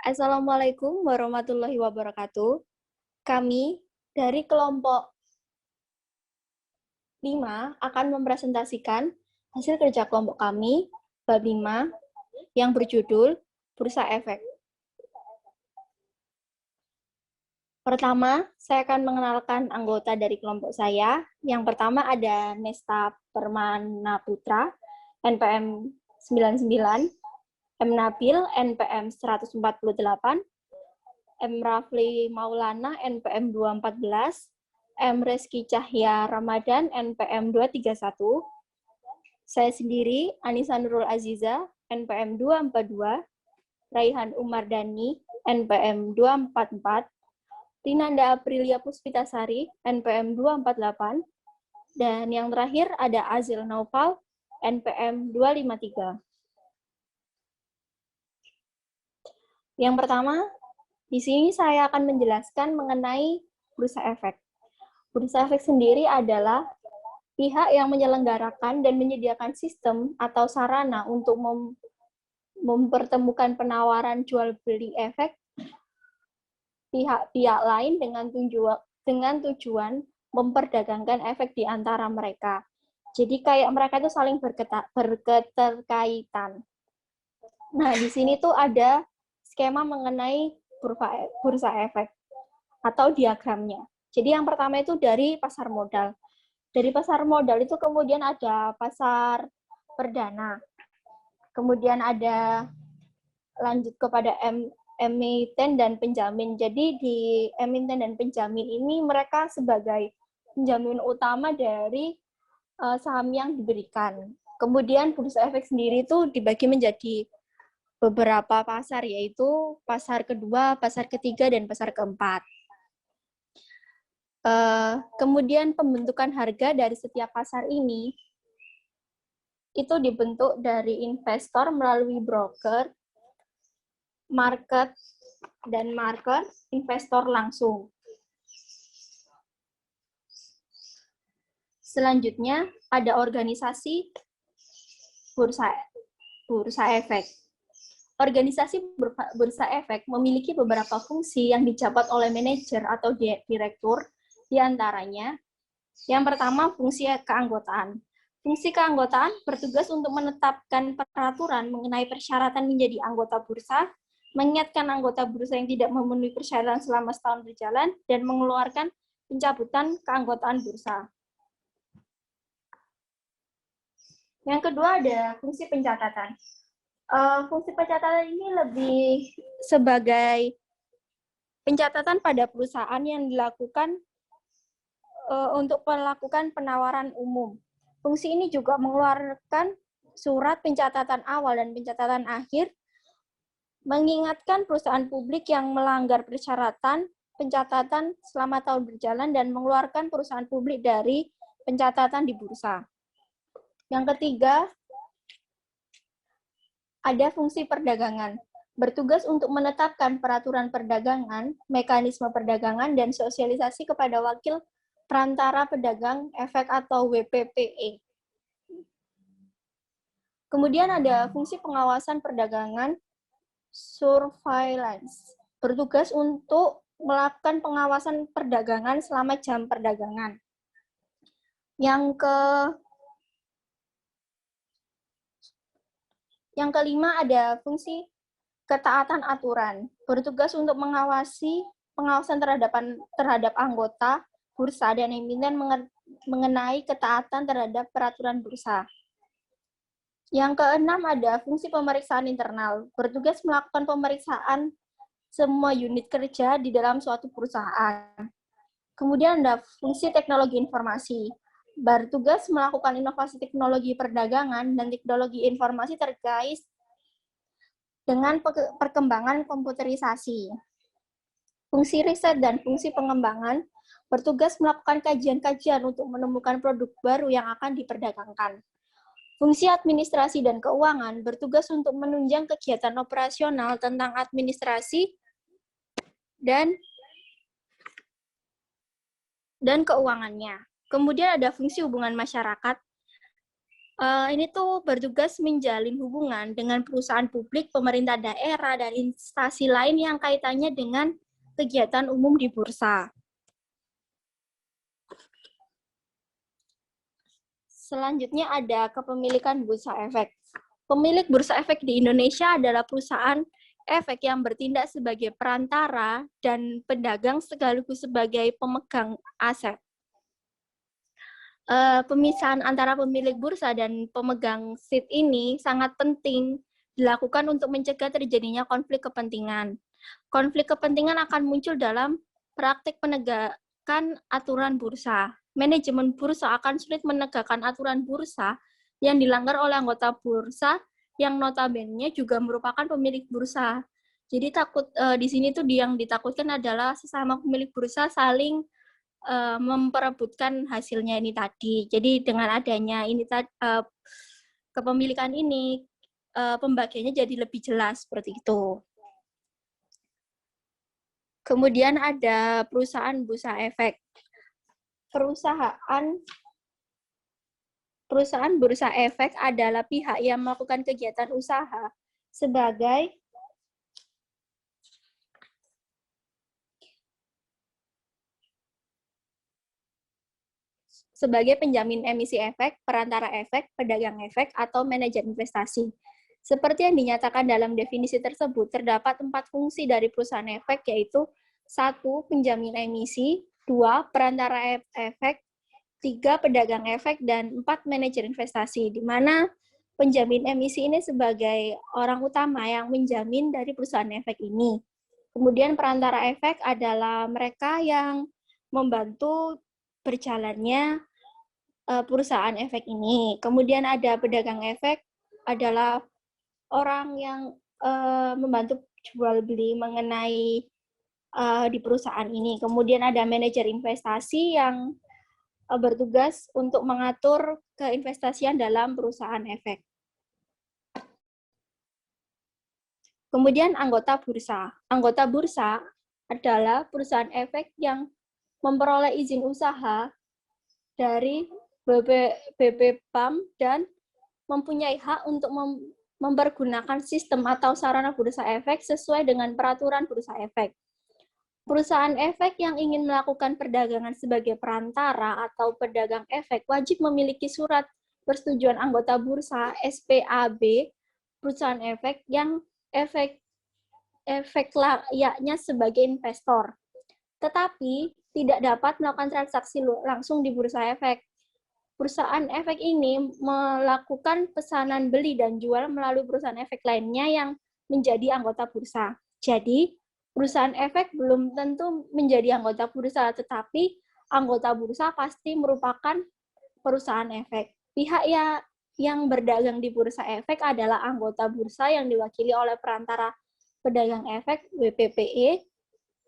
Assalamualaikum warahmatullahi wabarakatuh. Kami dari kelompok 5 akan mempresentasikan hasil kerja kelompok kami, bab 5, yang berjudul Bursa Efek. Pertama, saya akan mengenalkan anggota dari kelompok saya. Yang pertama ada Nesta Permana Putra, NPM 99, M. Nabil, NPM 148, M. Rafli Maulana, NPM 214, M. Reski Cahya Ramadan, NPM 231, saya sendiri, Anissa Nurul Aziza, NPM 242, Raihan Umar Dhani, NPM 244, Rinanda Aprilia Puspitasari, NPM 248, dan yang terakhir ada Azil Naufal, NPM 253. Yang pertama, di sini saya akan menjelaskan mengenai bursa efek. Bursa efek sendiri adalah pihak yang menyelenggarakan dan menyediakan sistem atau sarana untuk mempertemukan penawaran jual beli efek pihak-pihak lain dengan tujuan memperdagangkan efek di antara mereka. Jadi kayak mereka itu saling berketerkaitan. Nah, di sini tuh ada skema mengenai bursa efek atau diagramnya. Jadi yang pertama itu dari pasar modal. Dari pasar modal itu kemudian ada pasar perdana. Kemudian ada lanjut kepada emiten dan penjamin. Jadi di emiten dan penjamin ini mereka sebagai penjamin utama dari saham yang diberikan. Kemudian bursa efek sendiri itu dibagi menjadi beberapa pasar, yaitu pasar kedua, pasar ketiga, dan pasar keempat. Kemudian pembentukan harga dari setiap pasar ini itu dibentuk dari investor melalui broker, market, dan market, investor langsung. Selanjutnya ada organisasi bursa efek. Organisasi bursa efek memiliki beberapa fungsi yang dijabat oleh manajer atau direktur, di antaranya yang pertama fungsi keanggotaan. Fungsi keanggotaan bertugas untuk menetapkan peraturan mengenai persyaratan menjadi anggota bursa, mengingatkan anggota bursa yang tidak memenuhi persyaratan selama setahun berjalan, dan mengeluarkan pencabutan keanggotaan bursa. Yang kedua ada fungsi pencatatan. Fungsi pencatatan ini lebih sebagai pencatatan pada perusahaan yang dilakukan untuk melakukan penawaran umum. Fungsi ini juga mengeluarkan surat pencatatan awal dan pencatatan akhir, mengingatkan perusahaan publik yang melanggar persyaratan pencatatan selama tahun berjalan, dan mengeluarkan perusahaan publik dari pencatatan di bursa. Yang ketiga, ada fungsi perdagangan. Bertugas untuk menetapkan peraturan perdagangan, mekanisme perdagangan, dan sosialisasi kepada wakil perantara pedagang efek atau WPPE. Kemudian ada fungsi pengawasan perdagangan, surveillance. Bertugas untuk melakukan pengawasan perdagangan selama jam perdagangan. Yang kelima ada fungsi ketaatan aturan. Bertugas untuk pengawasan terhadap anggota bursa dan emiten mengenai ketaatan terhadap peraturan bursa. Yang keenam ada fungsi pemeriksaan internal. Bertugas melakukan pemeriksaan semua unit kerja di dalam suatu perusahaan. Kemudian ada fungsi teknologi informasi. Bertugas melakukan inovasi teknologi perdagangan dan teknologi informasi terkait dengan perkembangan komputerisasi. Fungsi riset dan fungsi pengembangan bertugas melakukan kajian-kajian untuk menemukan produk baru yang akan diperdagangkan. Fungsi administrasi dan keuangan bertugas untuk menunjang kegiatan operasional tentang administrasi dan keuangannya. Kemudian ada fungsi hubungan masyarakat. Ini tuh bertugas menjalin hubungan dengan perusahaan publik, pemerintah daerah, dan instansi lain yang kaitannya dengan kegiatan umum di bursa. Selanjutnya ada kepemilikan bursa efek. Pemilik bursa efek di Indonesia adalah perusahaan efek yang bertindak sebagai perantara dan pedagang sekaligus sebagai pemegang aset. Pemisahan antara pemilik bursa dan pemegang seat ini sangat penting dilakukan untuk mencegah terjadinya konflik kepentingan. Konflik kepentingan akan muncul dalam praktik penegakan aturan bursa. Manajemen bursa akan sulit menegakkan aturan bursa yang dilanggar oleh anggota bursa yang notabene juga merupakan pemilik bursa. Jadi di sini tuh yang ditakutkan adalah sesama pemilik bursa saling memperebutkan hasilnya ini tadi. Jadi dengan adanya ini kepemilikan ini, pembagiannya jadi lebih jelas seperti itu. Kemudian ada perusahaan bursa efek. Perusahaan bursa efek adalah pihak yang melakukan kegiatan usaha sebagai penjamin emisi efek, perantara efek, pedagang efek, atau manajer investasi. Seperti yang dinyatakan dalam definisi tersebut, terdapat 4 fungsi dari perusahaan efek, yaitu 1. Penjamin emisi, 2. Perantara efek, 3. Pedagang efek, dan 4. Manajer investasi, di mana penjamin emisi ini sebagai orang utama yang menjamin dari perusahaan efek ini. Kemudian perantara efek adalah mereka yang membantu berjalannya perusahaan efek ini. Kemudian ada pedagang efek, adalah orang yang membantu jual beli mengenai di perusahaan ini. Kemudian ada manajer investasi yang bertugas untuk mengatur keinvestasian dalam perusahaan efek. Kemudian anggota bursa. Anggota bursa adalah perusahaan efek yang memperoleh izin usaha dari BPOM dan mempunyai hak untuk mempergunakan sistem atau sarana bursa efek sesuai dengan peraturan bursa efek. Perusahaan efek yang ingin melakukan perdagangan sebagai perantara atau pedagang efek wajib memiliki surat persetujuan anggota bursa SPAB perusahaan efek yang efek layaknya sebagai investor. Tetapi tidak dapat melakukan transaksi langsung di bursa efek. Perusahaan efek ini melakukan pesanan beli dan jual melalui perusahaan efek lainnya yang menjadi anggota bursa. Jadi, perusahaan efek belum tentu menjadi anggota bursa, tetapi anggota bursa pasti merupakan perusahaan efek. Pihak yang berdagang di bursa efek adalah anggota bursa yang diwakili oleh perantara pedagang efek WPPE,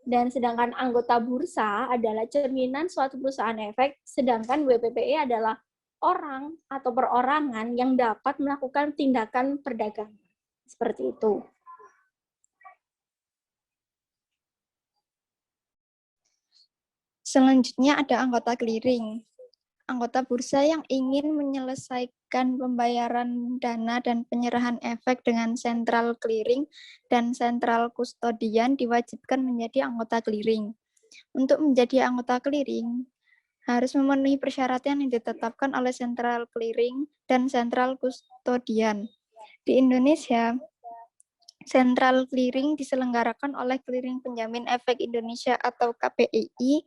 dan sedangkan anggota bursa adalah cerminan suatu perusahaan efek, sedangkan WPPE adalah orang atau perorangan yang dapat melakukan tindakan perdagangan. Seperti itu. Selanjutnya ada anggota clearing. Anggota bursa yang ingin menyelesaikan pembayaran dana dan penyerahan efek dengan sentral clearing dan sentral kustodian diwajibkan menjadi anggota clearing. Untuk menjadi anggota clearing, harus memenuhi persyaratan yang ditetapkan oleh sentral clearing dan sentral kustodian. Di Indonesia, sentral clearing diselenggarakan oleh Clearing Penjamin Efek Indonesia atau KPII,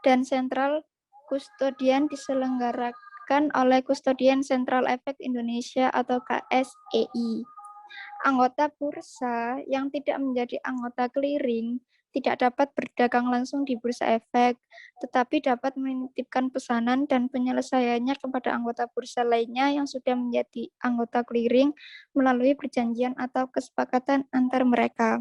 dan sentral kustodian diselenggarakan oleh Kustodian Sentral Efek Indonesia atau KSEI. Anggota bursa yang tidak menjadi anggota clearing tidak dapat berdagang langsung di bursa efek, tetapi dapat menitipkan pesanan dan penyelesaiannya kepada anggota bursa lainnya yang sudah menjadi anggota clearing melalui perjanjian atau kesepakatan antar mereka.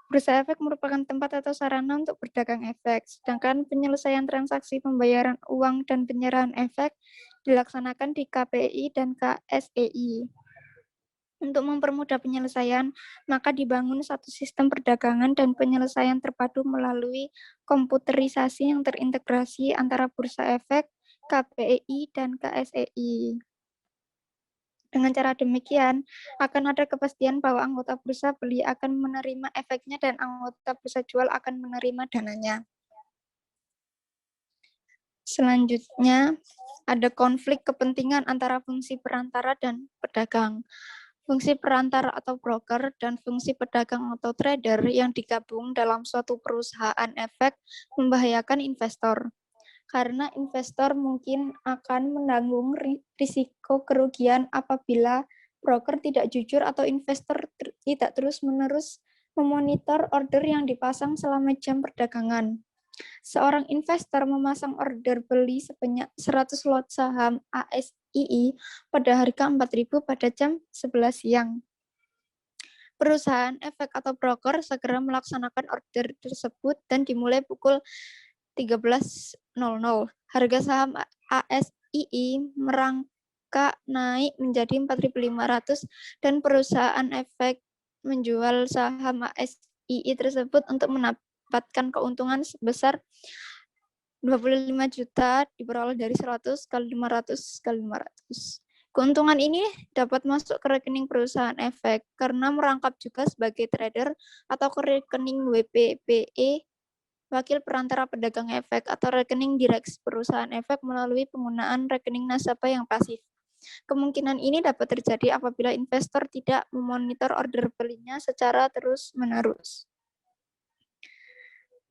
Bursa efek merupakan tempat atau sarana untuk berdagang efek, sedangkan penyelesaian transaksi pembayaran uang dan penyerahan efek dilaksanakan di KPI dan KSEI. Untuk mempermudah penyelesaian, maka dibangun satu sistem perdagangan dan penyelesaian terpadu melalui komputerisasi yang terintegrasi antara bursa efek, KPI, dan KSEI. Dengan cara demikian, akan ada kepastian bahwa anggota bursa beli akan menerima efeknya dan anggota bursa jual akan menerima dananya. Selanjutnya, ada konflik kepentingan antara fungsi perantara dan pedagang. Fungsi perantara atau broker dan fungsi pedagang atau trader yang digabung dalam suatu perusahaan efek membahayakan investor. Karena investor mungkin akan menanggung risiko kerugian apabila broker tidak jujur atau investor tidak terus-menerus memonitor order yang dipasang selama jam perdagangan. Seorang investor memasang order beli sebanyak 100 lot saham ASII pada harga 4.000 pada jam 11 siang. Perusahaan efek atau broker segera melaksanakan order tersebut dan dimulai pukul 13.00. Harga saham ASII merangkak naik menjadi 4.500 dan perusahaan efek menjual saham ASII tersebut untuk mendapatkan keuntungan sebesar 25 juta diperoleh dari 100 kali 500 kali 500. Keuntungan ini dapat masuk ke rekening perusahaan efek karena merangkap juga sebagai trader atau ke rekening WPPE, wakil perantara pedagang efek, atau rekening direksi perusahaan efek melalui penggunaan rekening nasabah yang pasif. Kemungkinan ini dapat terjadi apabila investor tidak memonitor order belinya secara terus-menerus.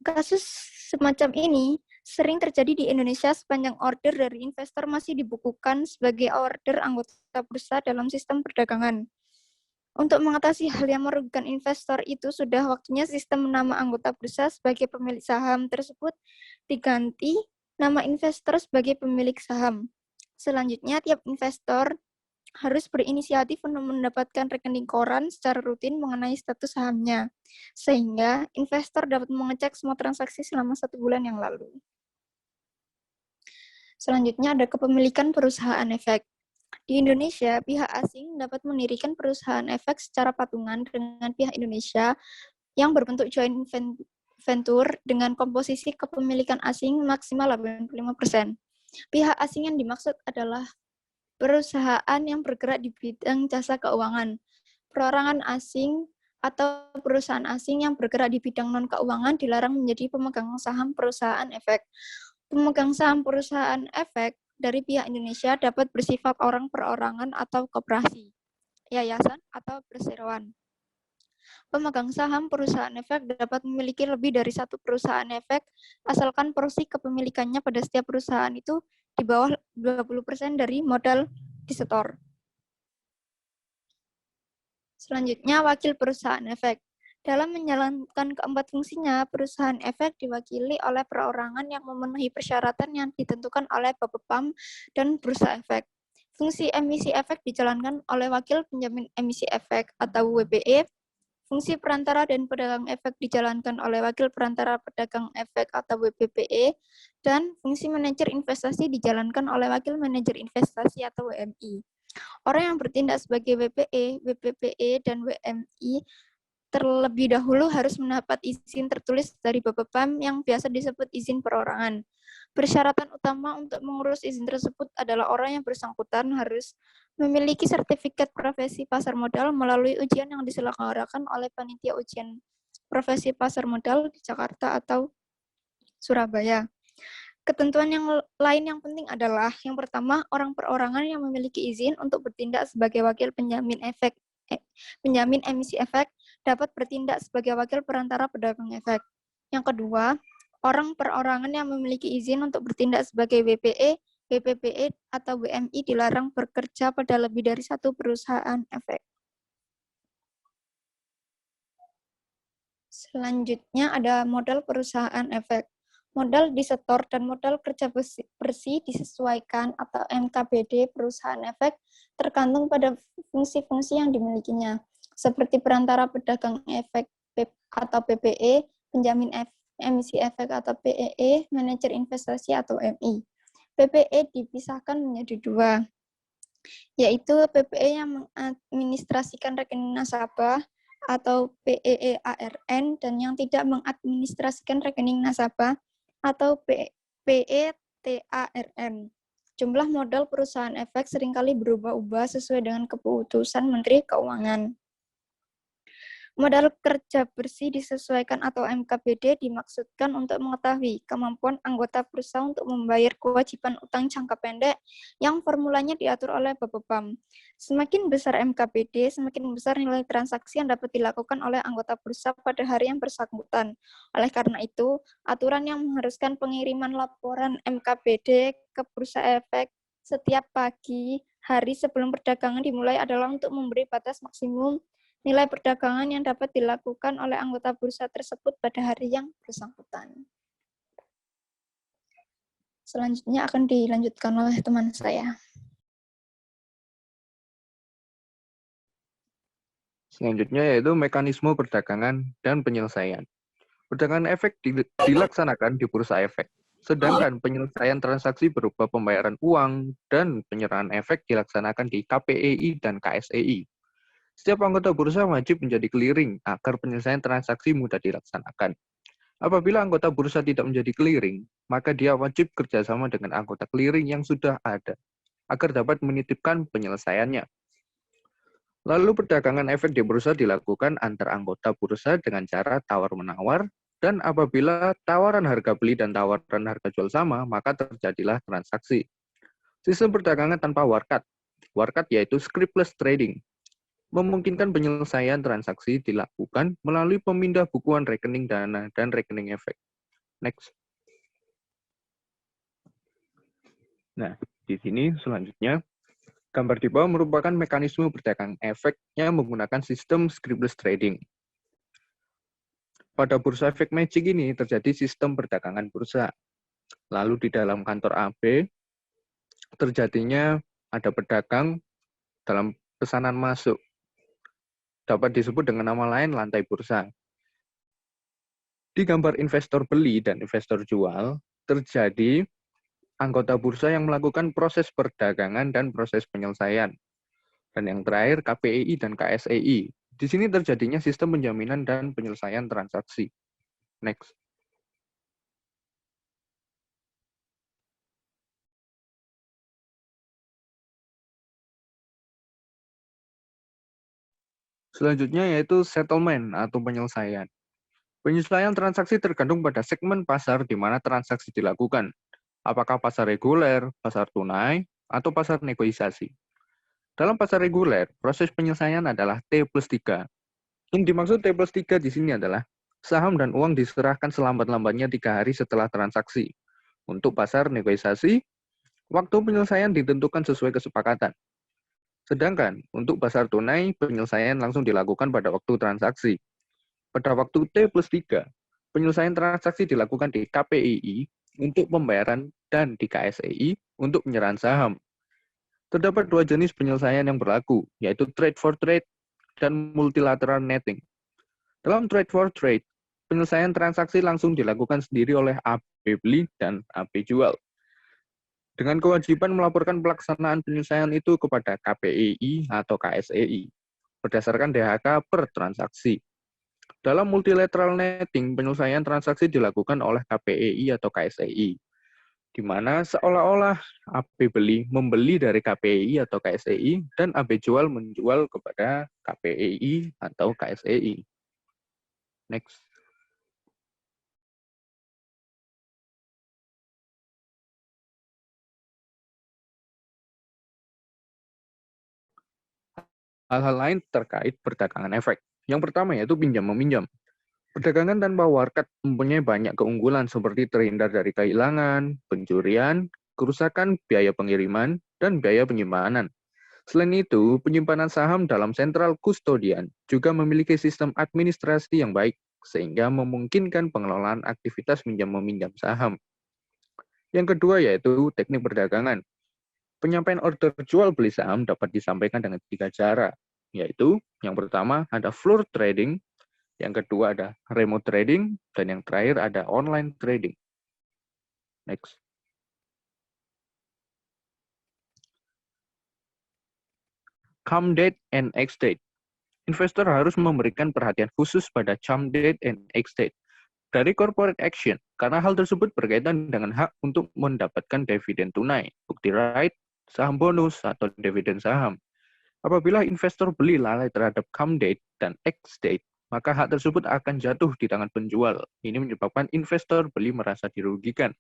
Kasus semacam ini sering terjadi di Indonesia sepanjang order dari investor masih dibukukan sebagai order anggota bursa dalam sistem perdagangan. Untuk mengatasi hal yang merugikan investor itu sudah waktunya sistem nama anggota bursa sebagai pemilik saham tersebut diganti nama investor sebagai pemilik saham. Selanjutnya, tiap investor harus berinisiatif untuk mendapatkan rekening koran secara rutin mengenai status sahamnya, sehingga investor dapat mengecek semua transaksi selama 1 bulan yang lalu. Selanjutnya ada kepemilikan perusahaan efek. Di Indonesia, pihak asing dapat mendirikan perusahaan efek secara patungan dengan pihak Indonesia yang berbentuk joint venture dengan komposisi kepemilikan asing maksimal 85%. Pihak asing yang dimaksud adalah perusahaan yang bergerak di bidang jasa keuangan, perorangan asing atau perusahaan asing yang bergerak di bidang non-keuangan dilarang menjadi pemegang saham perusahaan efek. Pemegang saham perusahaan efek dari pihak Indonesia dapat bersifat orang perorangan atau koperasi, yayasan, atau perseroan. Pemegang saham perusahaan efek dapat memiliki lebih dari satu perusahaan efek asalkan porsi kepemilikannya pada setiap perusahaan itu di bawah 20% dari modal disetor. Selanjutnya, wakil perusahaan efek. Dalam menjalankan keempat fungsinya, perusahaan efek diwakili oleh perorangan yang memenuhi persyaratan yang ditentukan oleh Bapepam dan Bursa Efek. Fungsi emisi efek dijalankan oleh wakil penjamin emisi efek atau WPE. Fungsi perantara dan pedagang efek dijalankan oleh wakil perantara pedagang efek atau WPPE, dan fungsi manajer investasi dijalankan oleh wakil manajer investasi atau WMI. Orang yang bertindak sebagai WPE, WPPE, dan WMI terlebih dahulu harus mendapat izin tertulis dari Bapepam yang biasa disebut izin perorangan. Persyaratan utama untuk mengurus izin tersebut adalah orang yang bersangkutan harus memiliki sertifikat profesi pasar modal melalui ujian yang diselenggarakan oleh panitia ujian profesi pasar modal di Jakarta atau Surabaya. Ketentuan yang lain yang penting adalah, yang pertama, orang perorangan yang memiliki izin untuk bertindak sebagai wakil penjamin emisi efek dapat bertindak sebagai wakil perantara pedagang efek. Yang kedua, orang perorangan yang memiliki izin untuk bertindak sebagai WPE, WPPE, atau WMI dilarang bekerja pada lebih dari satu perusahaan efek. Selanjutnya ada modal perusahaan efek. Modal disetor dan modal kerja bersih disesuaikan atau MKBD perusahaan efek tergantung pada fungsi-fungsi yang dimilikinya, seperti perantara pedagang efek atau PPE, penjamin emisi efek atau PEE, manajer investasi atau MI. PPE dipisahkan menjadi dua, yaitu PPE yang mengadministrasikan rekening nasabah atau PEEARN, dan yang tidak mengadministrasikan rekening nasabah atau PETARN. Jumlah modal perusahaan efek seringkali berubah-ubah sesuai dengan keputusan Menteri Keuangan. Modal kerja bersih disesuaikan atau MKBD dimaksudkan untuk mengetahui kemampuan anggota perusahaan untuk membayar kewajiban utang jangka pendek yang formulanya diatur oleh Bapepam. Semakin besar MKBD, semakin besar nilai transaksi yang dapat dilakukan oleh anggota perusahaan pada hari yang bersangkutan. Oleh karena itu, aturan yang mengharuskan pengiriman laporan MKBD ke bursa efek setiap pagi hari sebelum perdagangan dimulai adalah untuk memberi batas maksimum nilai perdagangan yang dapat dilakukan oleh anggota bursa tersebut pada hari yang bersangkutan. Selanjutnya akan dilanjutkan oleh teman saya. Selanjutnya yaitu mekanisme perdagangan dan penyelesaian. Perdagangan efek dilaksanakan di bursa efek, sedangkan penyelesaian transaksi berupa pembayaran uang dan penyerahan efek dilaksanakan di KPEI dan KSEI. Setiap anggota bursa wajib menjadi clearing agar penyelesaian transaksi mudah dilaksanakan. Apabila anggota bursa tidak menjadi clearing, maka dia wajib kerjasama dengan anggota clearing yang sudah ada, agar dapat menitipkan penyelesaiannya. Lalu perdagangan efek di bursa dilakukan antar anggota bursa dengan cara tawar-menawar, dan apabila tawaran harga beli dan tawaran harga jual sama, maka terjadilah transaksi. Sistem perdagangan tanpa warkat. Warkat yaitu scriptless trading, memungkinkan penyelesaian transaksi dilakukan melalui pemindah bukuan rekening dana dan rekening efek. Next. Nah, di sini selanjutnya, gambar di bawah merupakan mekanisme perdagangan efek yang menggunakan sistem scriptless trading. Pada bursa efek Magic ini terjadi sistem perdagangan bursa. Lalu di dalam kantor AB, terjadinya ada pedagang dalam pesanan masuk. Dapat disebut dengan nama lain lantai bursa. Di gambar investor beli dan investor jual, terjadi anggota bursa yang melakukan proses perdagangan dan proses penyelesaian. Dan yang terakhir, KPEI dan KSEI. Di sini terjadinya sistem penjaminan dan penyelesaian transaksi. Next. Selanjutnya yaitu settlement atau penyelesaian. Penyelesaian transaksi tergantung pada segmen pasar di mana transaksi dilakukan. Apakah pasar reguler, pasar tunai, atau pasar negosiasi. Dalam pasar reguler, proses penyelesaian adalah T+3. Yang dimaksud T+3 di sini adalah saham dan uang diserahkan selambat-lambatnya 3 hari setelah transaksi. Untuk pasar negosiasi, waktu penyelesaian ditentukan sesuai kesepakatan. Sedangkan untuk pasar tunai, penyelesaian langsung dilakukan pada waktu transaksi. Pada waktu T+3, penyelesaian transaksi dilakukan di KPII untuk pembayaran dan di KSEI untuk penyerahan saham. Terdapat 2 jenis penyelesaian yang berlaku, yaitu trade for trade dan multilateral netting. Dalam trade for trade, penyelesaian transaksi langsung dilakukan sendiri oleh AB beli dan AB jual, dengan kewajiban melaporkan pelaksanaan penyelesaian itu kepada KPEI atau KSEI berdasarkan DHK per transaksi. Dalam multilateral netting, penyelesaian transaksi dilakukan oleh KPEI atau KSEI, di mana seolah-olah AB beli membeli dari KPEI atau KSEI dan AB jual menjual kepada KPEI atau KSEI. Next. Hal-hal lain terkait perdagangan efek. Yang pertama yaitu pinjam-meminjam. Perdagangan tanpa warkat mempunyai banyak keunggulan seperti terhindar dari kehilangan, pencurian, kerusakan biaya pengiriman, dan biaya penyimpanan. Selain itu, penyimpanan saham dalam sentral kustodian juga memiliki sistem administrasi yang baik, sehingga memungkinkan pengelolaan aktivitas pinjam-meminjam saham. Yang kedua yaitu teknik perdagangan. Penyampaian order jual beli saham dapat disampaikan dengan 3 cara, yaitu yang pertama ada floor trading, yang kedua ada remote trading, dan yang terakhir ada online trading. Next. Come date and ex date. Investor harus memberikan perhatian khusus pada come date and ex date. dari corporate action, karena hal tersebut berkaitan dengan hak untuk mendapatkan dividen tunai, bukti right, saham bonus, atau dividen saham. Apabila investor beli lalai terhadap come date dan ex date, maka hak tersebut akan jatuh di tangan penjual. Ini menyebabkan investor beli merasa dirugikan.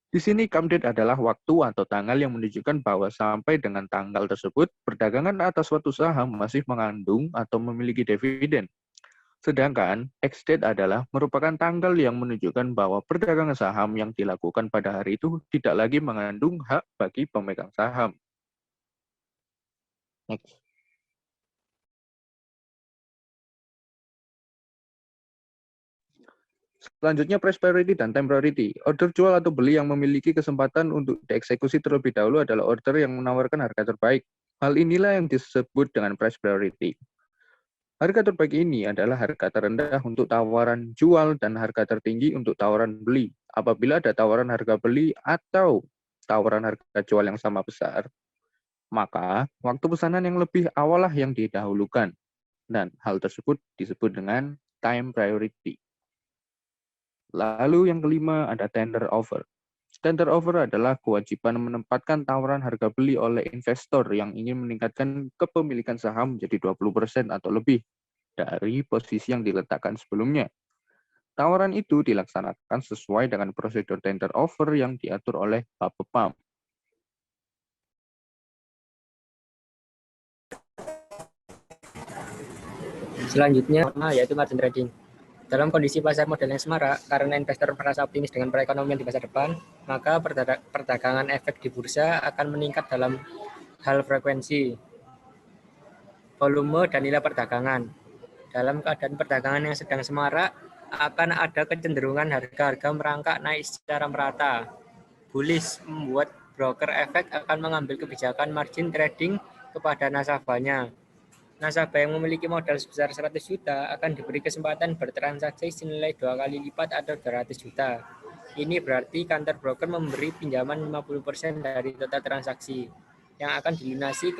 Di sini come date adalah waktu atau tanggal yang menunjukkan bahwa sampai dengan tanggal tersebut, perdagangan atas suatu saham masih mengandung atau memiliki dividen. Sedangkan ex date adalah merupakan tanggal yang menunjukkan bahwa perdagangan saham yang dilakukan pada hari itu tidak lagi mengandung hak bagi pemegang saham. Next. Selanjutnya price priority dan time priority. Order jual atau beli yang memiliki kesempatan untuk dieksekusi terlebih dahulu adalah order yang menawarkan harga terbaik. Hal inilah yang disebut dengan price priority. Harga terbaik ini adalah harga terendah untuk tawaran jual dan harga tertinggi untuk tawaran beli. Apabila ada tawaran harga beli atau tawaran harga jual yang sama besar, maka waktu pesanan yang lebih awal lah yang didahulukan. Dan hal tersebut disebut dengan time priority. Lalu yang kelima ada tender offer. Tender offer adalah kewajiban menempatkan tawaran harga beli oleh investor yang ingin meningkatkan kepemilikan saham menjadi 20% atau lebih dari posisi yang diletakkan sebelumnya. Tawaran itu dilaksanakan sesuai dengan prosedur tender offer yang diatur oleh Bapepam. Selanjutnya yaitu margin trading. Dalam kondisi pasar modal yang semarak, karena investor merasa optimis dengan perekonomian di masa depan, maka perdagangan efek di bursa akan meningkat dalam hal frekuensi, volume, dan nilai perdagangan. Dalam keadaan perdagangan yang sedang semarak, akan ada kecenderungan harga-harga merangkak naik secara merata. Bullish membuat broker efek akan mengambil kebijakan margin trading kepada nasabahnya. Nasabah yang memiliki modal sebesar 100 juta akan diberi kesempatan bertransaksi senilai 2 kali lipat atau 200 juta. Ini berarti kantor broker memberi pinjaman 50% dari total transaksi yang akan dilunasi.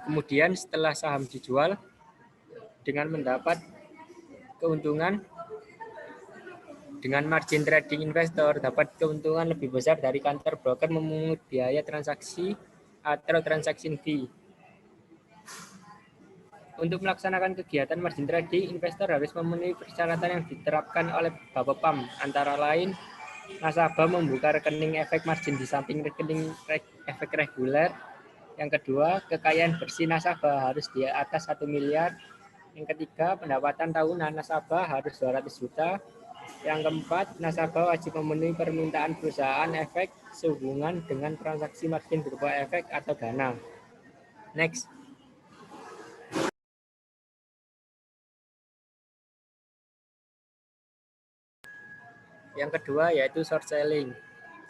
Kemudian setelah saham dijual dengan mendapat keuntungan dengan margin trading, investor dapat keuntungan lebih besar dari kantor broker memungut biaya transaksi atau transaction fee. Untuk melaksanakan kegiatan margin trading, investor harus memenuhi persyaratan yang diterapkan oleh Bapepam, antara lain nasabah membuka rekening efek margin di samping rekening efek reguler. Yang kedua, kekayaan bersih nasabah harus di atas 1 miliar. Yang ketiga, pendapatan tahunan nasabah harus 200 juta. Yang keempat, nasabah wajib memenuhi permintaan perusahaan efek sehubungan dengan transaksi margin berupa efek atau dana. Next. Yang kedua yaitu short selling.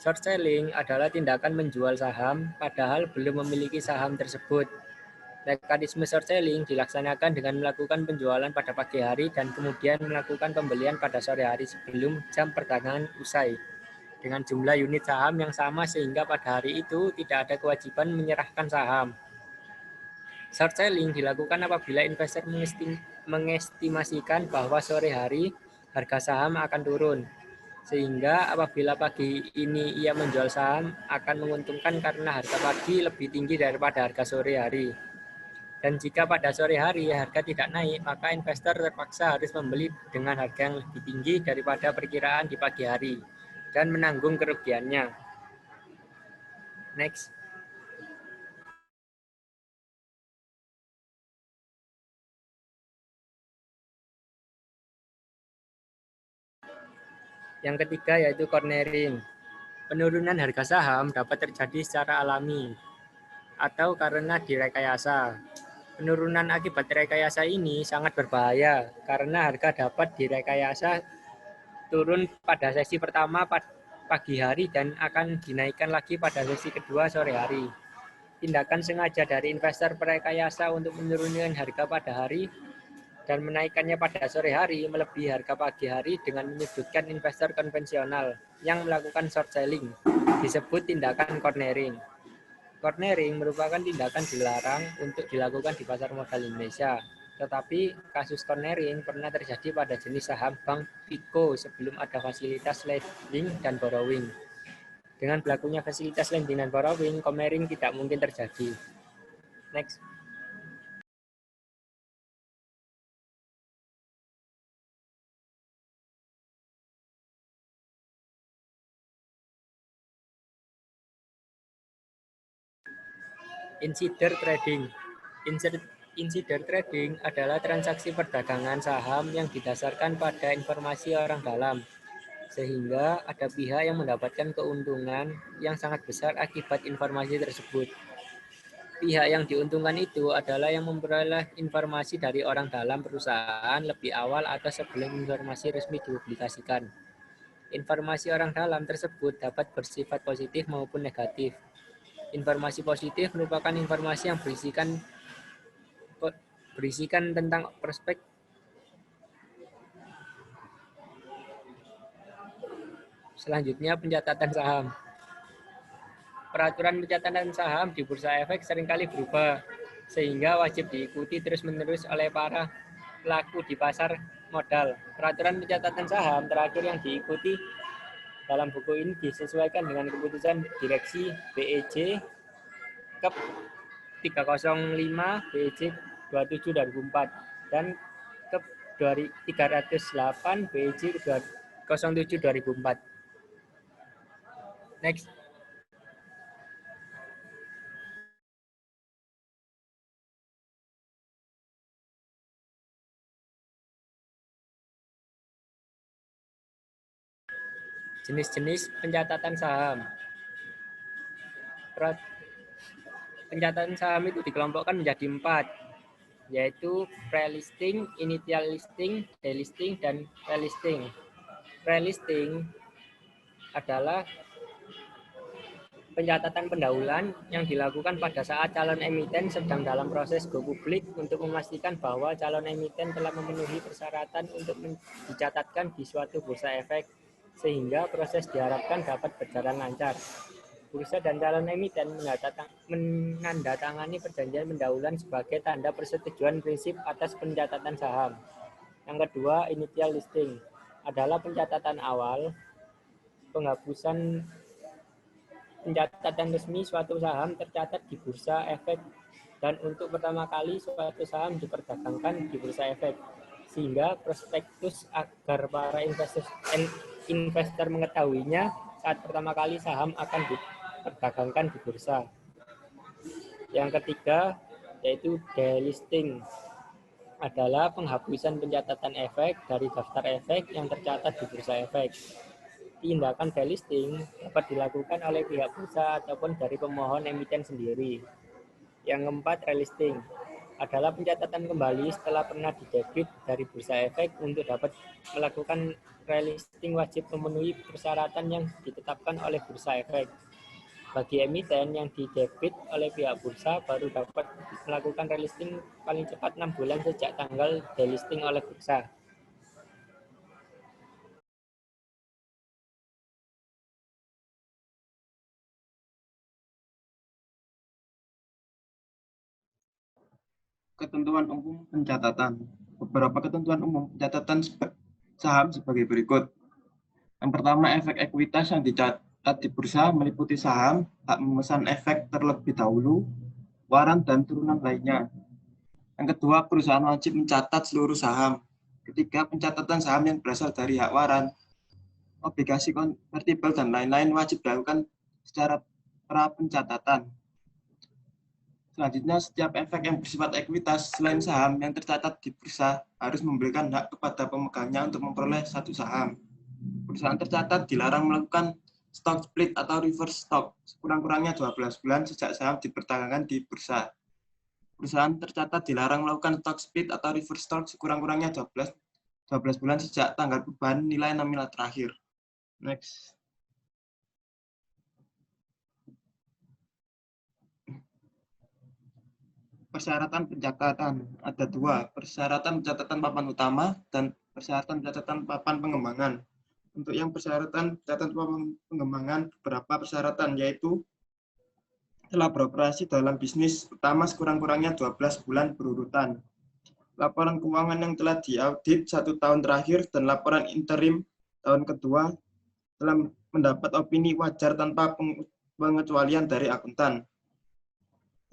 Short selling adalah tindakan menjual saham padahal belum memiliki saham tersebut. Mekanisme short selling dilaksanakan dengan melakukan penjualan pada pagi hari dan kemudian melakukan pembelian pada sore hari sebelum jam perdagangan usai dengan jumlah unit saham yang sama sehingga pada hari itu tidak ada kewajiban menyerahkan saham. Short selling dilakukan apabila investor mengestimasikan bahwa sore hari harga saham akan turun. Sehingga apabila pagi ini ia menjual saham akan menguntungkan karena harga pagi lebih tinggi daripada harga sore hari. Dan jika pada sore hari harga tidak naik, maka investor terpaksa harus membeli dengan harga yang lebih tinggi daripada perkiraan di pagi hari dan menanggung kerugiannya. Next. Yang ketiga yaitu cornering. Penurunan harga saham dapat terjadi secara alami atau karena direkayasa. Penurunan akibat rekayasa ini sangat berbahaya karena harga dapat direkayasa turun pada sesi pertama pagi hari dan akan dinaikkan lagi pada sesi kedua sore hari. Tindakan sengaja dari investor perekayasa untuk menurunkan harga pada hari dan menaikkannya pada sore hari melebihi harga pagi hari dengan menyudutkan investor konvensional yang melakukan short selling disebut tindakan cornering. Cornering merupakan tindakan dilarang untuk dilakukan di pasar modal Indonesia Tetapi kasus cornering pernah terjadi pada jenis saham Bank Pico sebelum ada fasilitas lending dan borrowing. Dengan berlakunya fasilitas lending dan borrowing, cornering tidak mungkin terjadi. Next. Insider trading. Insider trading adalah transaksi perdagangan saham yang didasarkan pada informasi orang dalam, sehingga ada pihak yang mendapatkan keuntungan yang sangat besar akibat informasi tersebut. Pihak yang diuntungkan itu adalah yang memperoleh informasi dari orang dalam perusahaan lebih awal atau sebelum informasi resmi dipublikasikan. Informasi orang dalam tersebut dapat bersifat positif maupun negatif. Informasi positif merupakan informasi yang berisikan tentang prospek. Selanjutnya, pencatatan saham. Peraturan pencatatan saham di Bursa Efek seringkali berubah, sehingga wajib diikuti terus-menerus oleh para pelaku di pasar modal. Peraturan pencatatan saham terakhir yang diikuti dalam buku ini disesuaikan dengan keputusan Direksi BEJ Kep 305 BEJ 27 2004 dan Kep 308 BEJ 07 2004. Next. Jenis-jenis pencatatan saham. Pencatatan saham itu dikelompokkan menjadi 4, yaitu pre-listing, initial listing, delisting, dan relisting. Pre-listing adalah pencatatan pendahuluan yang dilakukan pada saat calon emiten sedang dalam proses go publik untuk memastikan bahwa calon emiten telah memenuhi persyaratan untuk dicatatkan di suatu bursa efek, sehingga proses diharapkan dapat berjalan lancar. Bursa dan calon emiten menandatangani perjanjian pendahuluan sebagai tanda persetujuan prinsip atas pencatatan saham. Yang kedua, initial listing adalah pencatatan awal, penghapusan pencatatan resmi suatu saham tercatat di Bursa Efek dan untuk pertama kali suatu saham diperdagangkan di Bursa Efek, sehingga prospektus agar para investor mengetahuinya saat pertama kali saham akan diperdagangkan di bursa. Yang ketiga, yaitu delisting, adalah penghapusan pencatatan efek dari daftar efek yang tercatat di bursa efek. Tindakan delisting dapat dilakukan oleh pihak bursa ataupun dari pemohon emiten sendiri. Yang keempat, relisting, adalah pencatatan kembali setelah pernah didebit dari bursa efek. Untuk dapat melakukan relisting wajib memenuhi persyaratan yang ditetapkan oleh bursa efek. Bagi emiten yang didebit oleh pihak bursa baru dapat melakukan relisting paling cepat 6 bulan sejak tanggal delisting oleh bursa. Ketentuan umum pencatatan. Beberapa ketentuan umum pencatatan saham sebagai berikut. Yang pertama, efek ekuitas yang dicatat di bursa meliputi saham, hak memesan efek terlebih dahulu, waran, dan turunan lainnya. Yang kedua, perusahaan wajib mencatat seluruh saham. Ketiga, pencatatan saham yang berasal dari hak waran, obligasi konvertibel, dan lain-lain wajib dilakukan secara pra-pencatatan. Selanjutnya, setiap efek yang bersifat ekuitas selain saham yang tercatat di bursa harus memberikan hak kepada pemegangnya untuk memperoleh satu saham. Perusahaan tercatat dilarang melakukan stock split atau reverse stock sekurang-kurangnya 12 bulan sejak saham diperdagangkan di bursa. Perusahaan tercatat dilarang melakukan stock split atau reverse stock sekurang-kurangnya 12 bulan sejak tanggal perubahan nilai nominal terakhir. Next. Persyaratan pencatatan ada 2, persyaratan pencatatan papan utama dan persyaratan pencatatan papan pengembangan. Untuk yang persyaratan pencatatan papan pengembangan, beberapa persyaratan yaitu telah beroperasi dalam bisnis utama sekurang-kurangnya 12 bulan berurutan, laporan keuangan yang telah diaudit 1 tahun terakhir, dan laporan interim tahun kedua telah mendapat opini wajar tanpa pengecualian dari akuntan.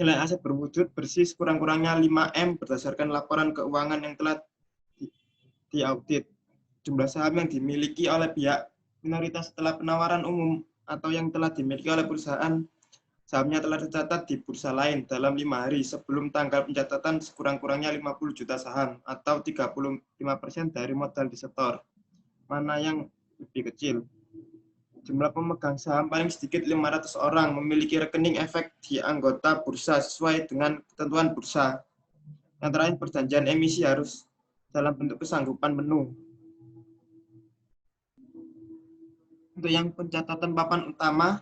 Nilai aset berwujud bersih sekurang-kurangnya 5M berdasarkan laporan keuangan yang telah diaudit. Jumlah saham yang dimiliki oleh pihak minoritas setelah penawaran umum atau yang telah dimiliki oleh perusahaan sahamnya telah tercatat di bursa lain dalam 5 hari sebelum tanggal pencatatan sekurang-kurangnya 50 juta saham atau 35% dari modal disetor. Mana yang lebih kecil? Jumlah pemegang saham paling sedikit 500 orang memiliki rekening efek di anggota bursa sesuai dengan ketentuan bursa. Yang terakhir, perjanjian emisi harus dalam bentuk kesanggupan penuh. Untuk yang pencatatan papan utama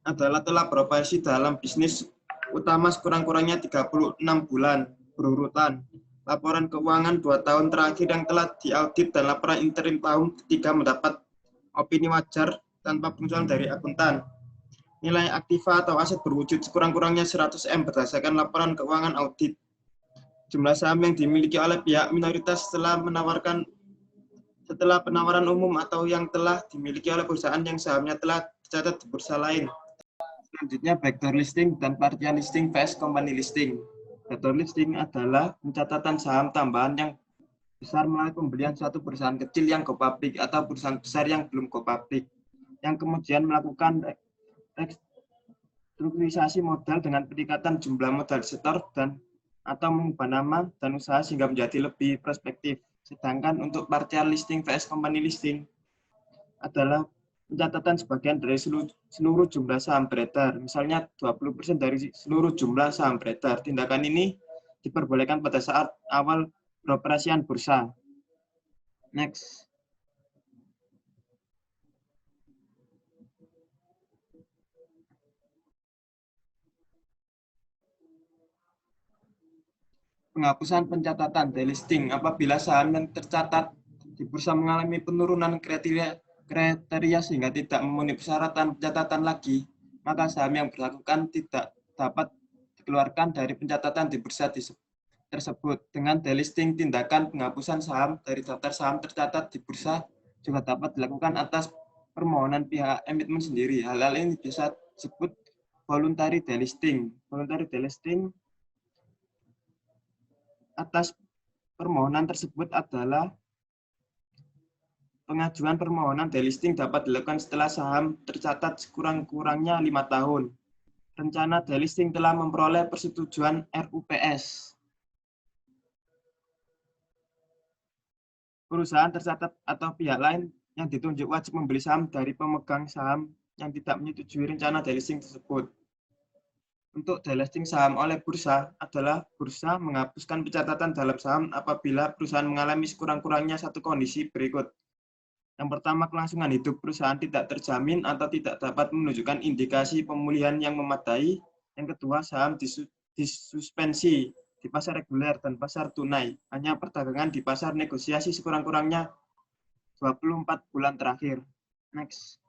adalah telah beroperasi dalam bisnis utama sekurang-kurangnya 36 bulan berurutan. Laporan keuangan 2 tahun terakhir yang telah diaudit dan laporan interim tahun ketiga mendapat opini wajar tanpa pengecualian dari akuntan. Nilai aktiva atau aset berwujud sekurang-kurangnya 100M berdasarkan laporan keuangan audit. Jumlah saham yang dimiliki oleh pihak minoritas setelah penawaran umum atau yang telah dimiliki oleh perusahaan yang sahamnya telah tercatat di bursa lain. Selanjutnya, backdoor listing dan partial listing vs company listing. Backdoor listing adalah pencatatan saham tambahan yang besar melalui pembelian suatu perusahaan kecil yang go public atau perusahaan besar yang belum go public, yang kemudian melakukan restrukturisasi modal dengan peningkatan jumlah modal disetor dan atau mengubah nama dan usaha sehingga menjadi lebih prospektif. Sedangkan untuk partial listing vs company listing adalah pencatatan sebagian dari seluruh jumlah saham beredar, misalnya 20% dari seluruh jumlah saham beredar. Tindakan ini diperbolehkan pada saat awal beroperasian bursa. Next. Penghapusan pencatatan delisting apabila saham yang tercatat di bursa mengalami penurunan kriteria sehingga tidak memenuhi persyaratan pencatatan lagi, maka saham yang bersangkutan tidak dapat dikeluarkan dari pencatatan di bursa tersebut. Dengan delisting, tindakan penghapusan saham dari daftar saham tercatat di bursa juga dapat dilakukan atas permohonan pihak emiten sendiri. Hal-hal ini bisa disebut voluntary delisting. Voluntary delisting atas permohonan tersebut adalah pengajuan permohonan delisting dapat dilakukan setelah saham tercatat sekurang-kurangnya 5 tahun. Rencana delisting telah memperoleh persetujuan RUPS. Perusahaan tercatat atau pihak lain yang ditunjuk wajib membeli saham dari pemegang saham yang tidak menyetujui rencana delisting tersebut. Untuk delisting saham oleh bursa adalah bursa menghapuskan pencatatan dalam saham apabila perusahaan mengalami sekurang-kurangnya satu kondisi berikut. Yang pertama, kelangsungan hidup perusahaan tidak terjamin atau tidak dapat menunjukkan indikasi pemulihan yang memadai. Yang kedua, saham disuspensi di pasar reguler dan pasar tunai. Hanya perdagangan di pasar negosiasi sekurang-kurangnya 24 bulan terakhir. Next.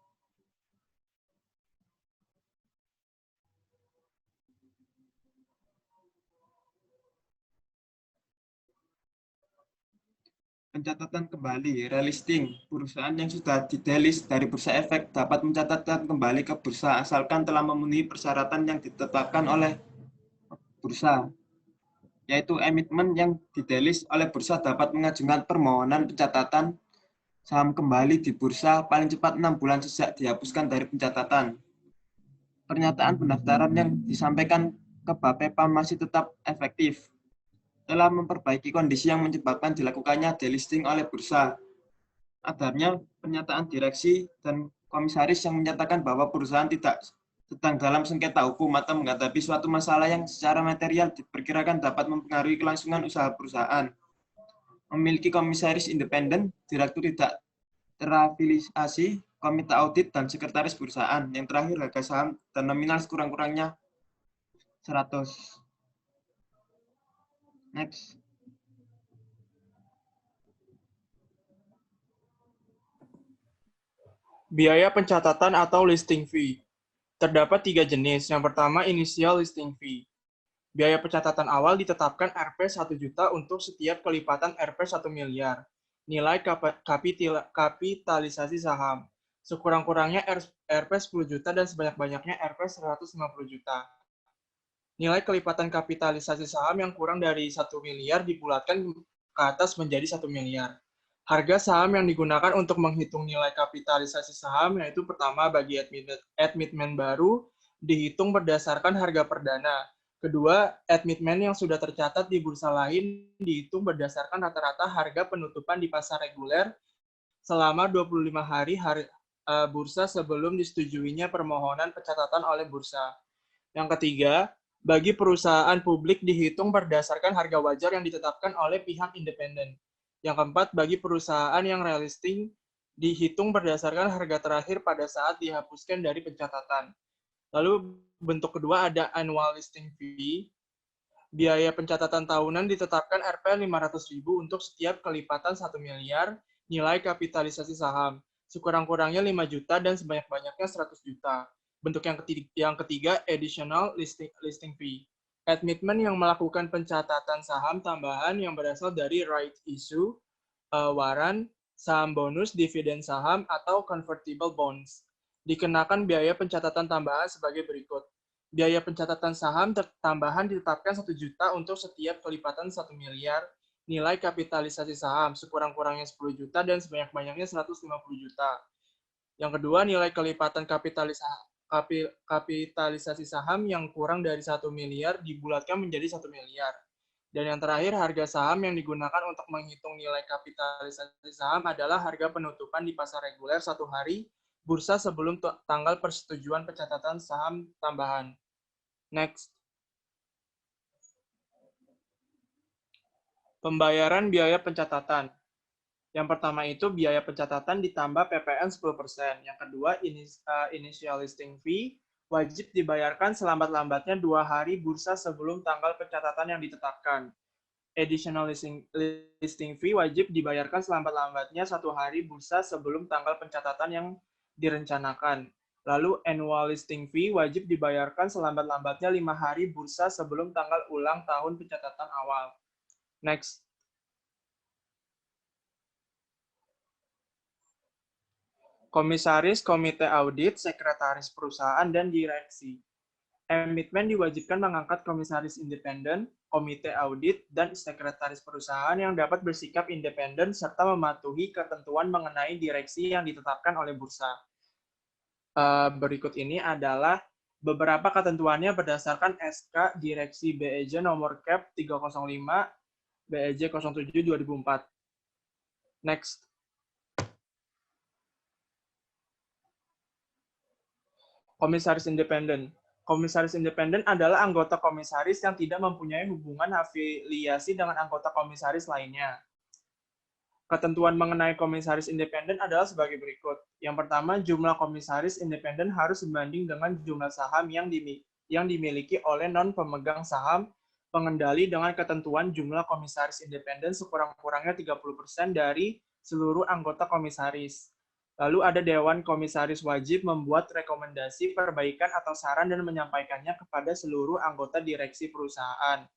Pencatatan kembali, relisting. Perusahaan yang sudah didelist dari bursa efek dapat mencatatkan kembali ke bursa asalkan telah memenuhi persyaratan yang ditetapkan oleh bursa, yaitu emiten yang didelist oleh bursa dapat mengajukan permohonan pencatatan saham kembali di bursa paling cepat 6 bulan sejak dihapuskan dari pencatatan. Pernyataan pendaftaran yang disampaikan ke Bapepam masih tetap efektif. Telah memperbaiki kondisi yang menyebabkan dilakukannya delisting oleh bursa. Adanya pernyataan direksi dan komisaris yang menyatakan bahwa perusahaan tidak sedang dalam sengketa hukum atau menghadapi suatu masalah yang secara material diperkirakan dapat mempengaruhi kelangsungan usaha perusahaan. Memiliki komisaris independen, direktur tidak terafiliasi, komite audit, dan sekretaris perusahaan. Yang terakhir, harga saham dan nominal sekurang-kurangnya 100. Next. Biaya pencatatan atau listing fee. Terdapat 3 jenis. Yang pertama, initial listing fee. Biaya pencatatan awal ditetapkan Rp 1 juta untuk setiap kelipatan Rp 1 miliar. Nilai kapitalisasi saham. Sekurang-kurangnya Rp 10 juta dan sebanyak-banyaknya Rp 150 juta. Nilai kelipatan kapitalisasi saham yang kurang dari 1 miliar dibulatkan ke atas menjadi 1 miliar. Harga saham yang digunakan untuk menghitung nilai kapitalisasi saham yaitu pertama bagi admitment baru dihitung berdasarkan harga perdana. Kedua, admitment yang sudah tercatat di bursa lain dihitung berdasarkan rata-rata harga penutupan di pasar reguler selama 25 hari bursa sebelum disetujuinya permohonan pencatatan oleh bursa. Yang ketiga, bagi perusahaan publik dihitung berdasarkan harga wajar yang ditetapkan oleh pihak independen. Yang keempat, bagi perusahaan yang realistik dihitung berdasarkan harga terakhir pada saat dihapuskan dari pencatatan. Lalu bentuk kedua ada annual listing fee. Biaya pencatatan tahunan ditetapkan Rp 500.000 untuk setiap kelipatan 1 miliar nilai kapitalisasi saham. Sekurang-kurangnya 5 juta dan sebanyak-banyaknya 100 juta. Bentuk yang ketiga additional listing fee. Admitment yang melakukan pencatatan saham tambahan yang berasal dari right issue, waran, saham bonus, dividen saham, atau convertible bonds. Dikenakan biaya pencatatan tambahan sebagai berikut. Biaya pencatatan saham tambahan ditetapkan 1 juta untuk setiap kelipatan 1 miliar nilai kapitalisasi saham, sekurang-kurangnya 10 juta dan sebanyak-banyaknya 150 juta. Yang kedua, nilai kelipatan kapitalisasi saham yang kurang dari 1 miliar dibulatkan menjadi 1 miliar. Dan yang terakhir, harga saham yang digunakan untuk menghitung nilai kapitalisasi saham adalah harga penutupan di pasar reguler 1 hari bursa sebelum tanggal persetujuan pencatatan saham tambahan. Next. Pembayaran biaya pencatatan. Yang pertama itu biaya pencatatan ditambah PPN 10%. Yang kedua, initial listing fee wajib dibayarkan selambat-lambatnya 2 hari bursa sebelum tanggal pencatatan yang ditetapkan. Additional listing fee wajib dibayarkan selambat-lambatnya 1 hari bursa sebelum tanggal pencatatan yang direncanakan. Lalu annual listing fee wajib dibayarkan selambat-lambatnya 5 hari bursa sebelum tanggal ulang tahun pencatatan awal. Next. Komisaris, komite audit, sekretaris perusahaan, dan direksi. Emitmen diwajibkan mengangkat komisaris independen, komite audit, dan sekretaris perusahaan yang dapat bersikap independen serta mematuhi ketentuan mengenai direksi yang ditetapkan oleh bursa. Berikut ini adalah beberapa ketentuannya berdasarkan SK Direksi BEJ nomor Cap 305 BEJ 07 2004. Next. Komisaris independen. Komisaris independen adalah anggota komisaris yang tidak mempunyai hubungan afiliasi dengan anggota komisaris lainnya. Ketentuan mengenai komisaris independen adalah sebagai berikut. Yang pertama, jumlah komisaris independen harus sebanding dengan jumlah saham yang dimiliki oleh non-pemegang saham pengendali dengan ketentuan jumlah komisaris independen sekurang-kurangnya 30% dari seluruh anggota komisaris. Lalu ada Dewan Komisaris wajib membuat rekomendasi perbaikan atau saran dan menyampaikannya kepada seluruh anggota direksi perusahaan.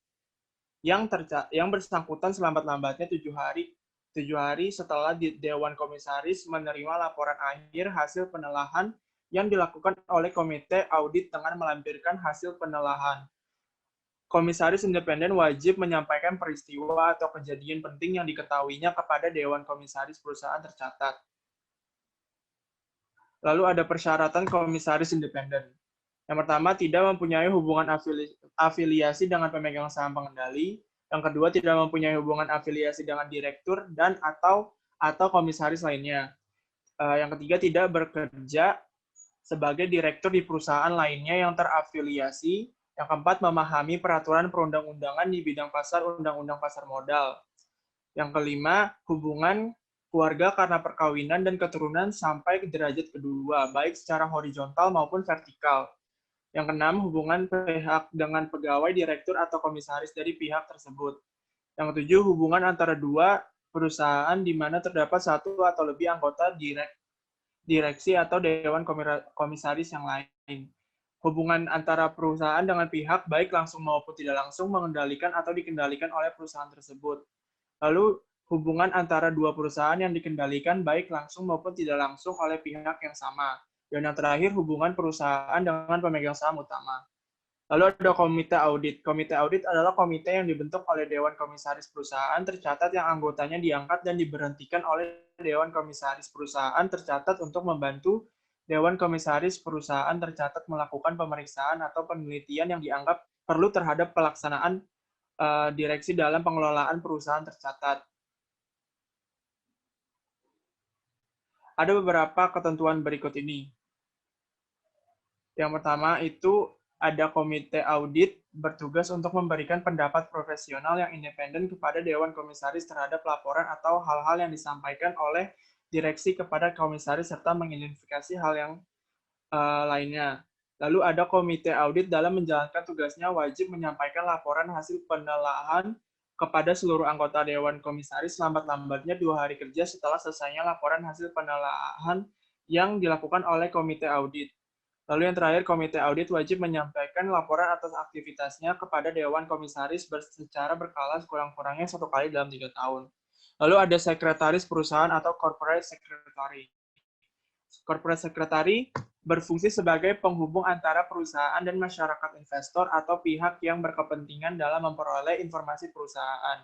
Yang bersangkutan selambat-lambatnya 7 hari setelah Dewan Komisaris menerima laporan akhir hasil penelahan yang dilakukan oleh komite audit dengan melampirkan hasil penelahan. Komisaris independen wajib menyampaikan peristiwa atau kejadian penting yang diketahuinya kepada Dewan Komisaris perusahaan tercatat. Lalu ada persyaratan komisaris independen. Yang pertama, tidak mempunyai hubungan afiliasi dengan pemegang saham pengendali. Yang kedua, tidak mempunyai hubungan afiliasi dengan direktur dan atau komisaris lainnya. Yang ketiga, tidak bekerja sebagai direktur di perusahaan lainnya yang terafiliasi. Yang keempat, memahami peraturan perundang-undangan di bidang pasar undang-undang pasar modal. Yang kelima, hubungan keluarga karena perkawinan dan keturunan sampai ke derajat kedua, baik secara horizontal maupun vertikal. Yang keenam, hubungan pihak dengan pegawai, direktur, atau komisaris dari pihak tersebut. Yang ketujuh, hubungan antara dua perusahaan di mana terdapat satu atau lebih anggota direksi atau dewan komisaris yang lain. hubungan antara perusahaan dengan pihak baik langsung maupun tidak langsung mengendalikan atau dikendalikan oleh perusahaan tersebut. Lalu, hubungan antara dua perusahaan yang dikendalikan baik langsung maupun tidak langsung oleh pihak yang sama. Dan yang terakhir, hubungan perusahaan dengan pemegang saham utama. Lalu ada komite audit. Komite audit adalah komite yang dibentuk oleh Dewan Komisaris Perusahaan tercatat yang anggotanya diangkat dan diberhentikan oleh Dewan Komisaris Perusahaan tercatat untuk membantu Dewan Komisaris Perusahaan tercatat melakukan pemeriksaan atau penelitian yang dianggap perlu terhadap pelaksanaan direksi dalam pengelolaan perusahaan tercatat. Ada beberapa ketentuan berikut ini. Yang pertama itu ada komite audit bertugas untuk memberikan pendapat profesional yang independen kepada Dewan Komisaris terhadap laporan atau hal-hal yang disampaikan oleh direksi kepada komisaris serta mengidentifikasi hal yang lainnya. Lalu ada komite audit dalam menjalankan tugasnya wajib menyampaikan laporan hasil penelaahan kepada seluruh anggota Dewan Komisaris lambat-lambatnya 2 hari kerja setelah selesainya laporan hasil penelaahan yang dilakukan oleh komite audit. Lalu yang terakhir, komite audit wajib menyampaikan laporan atas aktivitasnya kepada Dewan Komisaris secara berkala sekurang-kurangnya 1 kali dalam 3 tahun. Lalu ada sekretaris perusahaan atau corporate secretary. Corporate secretary berfungsi sebagai penghubung antara perusahaan dan masyarakat investor atau pihak yang berkepentingan dalam memperoleh informasi perusahaan.